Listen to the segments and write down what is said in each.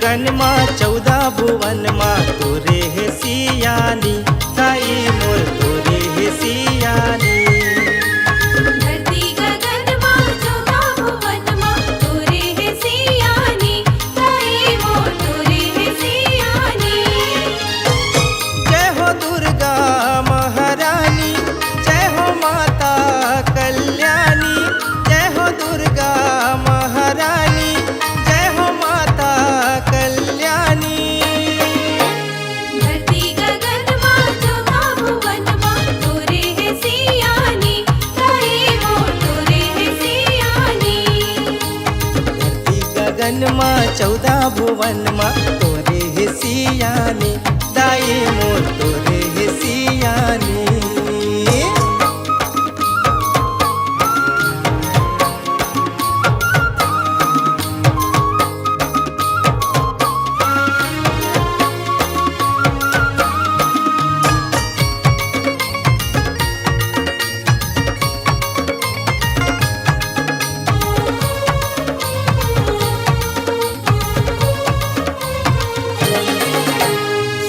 गगन माँ 14 भुवन माँ तोरे है सियानी, दाई मोर तोरे है सियानी। धरती गगन माँ 14 भुवन माँ तोरे है सियानी, दाई मोर तोरे है सियानी। जय हो दुर्गा महारानी, जय हो माता कल्याणी, जय हो दुर्गा महारानी, जय हो माता कल्याणी। धरती गगन माँ 14 भुवन माँ तोरे है सियानी, दाई मोर तोरे है सियानी। धरती गगन माँ 14 भुवन माँ तोरे है सियानी, दाई मोर तोरे है सियानी।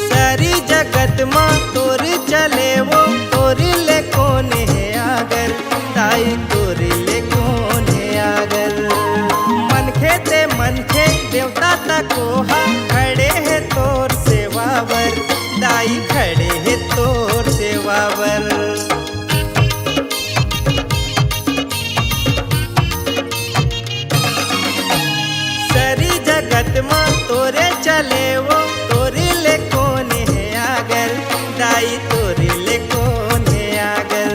सारी जगत माँ तोर चले वो, तोर ले कौन है आगर, ताई तोर ले कौन है आगर। मन खेते मन खे देवता तकोहा, खड़े है तोर सेवावर, दाई खड़े है तोर सेवावर। सारी जगत माँ तोरे चले वो, तोरे ले कौन है आगर, दाई तोरे ले कौन है आगर।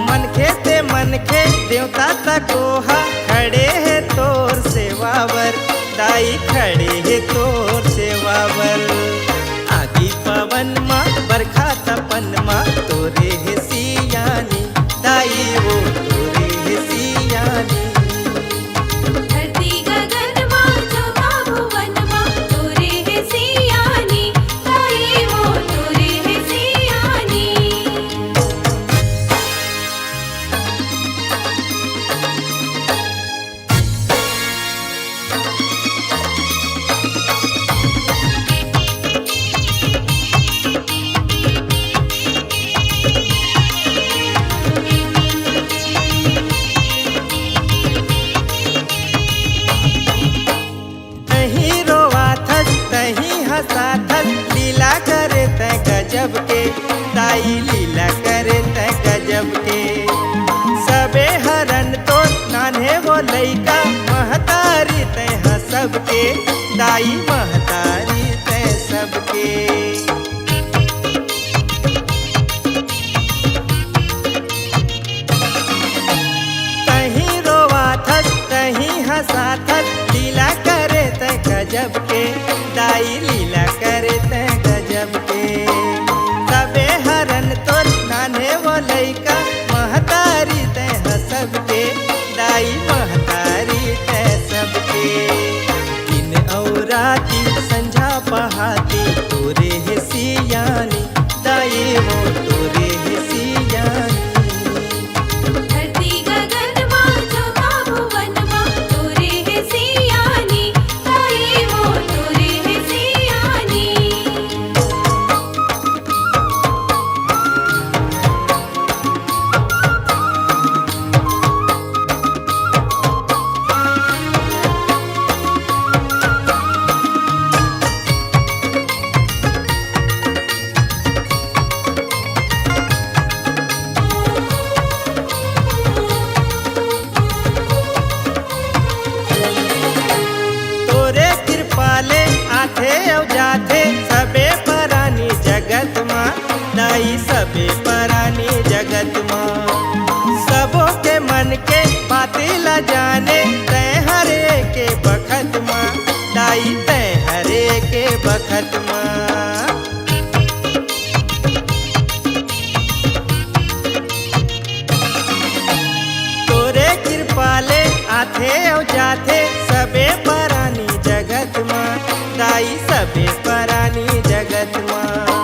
मन खेते मन खे देवता तकोहा, खड़े है तोर सेवावर, दाई खड़े है तोर सेवावर। आदि पवन माँ बरखा तपन माँ तोरे है सियानी, दाई वो तोरे है सियानी। धरती गगन माँ 14 भुवन माँ तोरे है सियानी, दाई मोर तोरे है सियानी। तहीं रोवाथस तहीं हंसाथस, लीला करे तै गजब के, दाई लीला करे तै गजब के। सबे हरन तो नान्हे वो लइका, महतारी तै हसब के, दाई महतारी तै सबके। तहीं रोवाथस तहीं हंसाथस, लीला करे तै गजब के, दाई लीला करे तै गजब के। सबे हरन तो नान्हे वो लइका, महतारी तै हसब के, दाई महतारी तै सबके। दिन और राती संझा पहाती तोरे है सियानी, दाई वो तोरे है सियानी। धरती गगन माँ 14 भुवन माँ तोरे है सियानी, दाई मोर तोरे है सियानी। तोरे कृपाले आथे औ जाथे, सबे परानी जगत माँ, दाई सबे परानी जगत माँ। सबो के मन के बाती ला जाने, तै हरे के बखत माँ, दाई तै हरे के बखत माँ। तोरे कृपाले आथे औ जाथे, सबे परानी जगत माँ, दाई सबे परानी जगत माँ।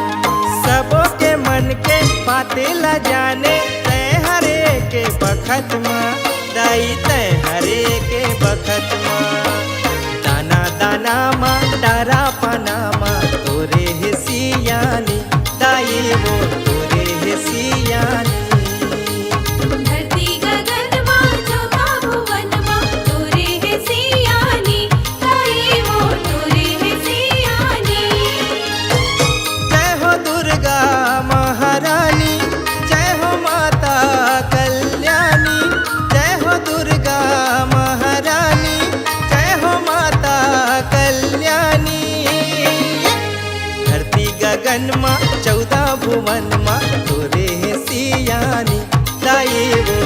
सबो के मन के बातें ला जाने, तै हरे के बखत माँ, दाई तै हरे के बखत माँ। दाना दाना माँ वो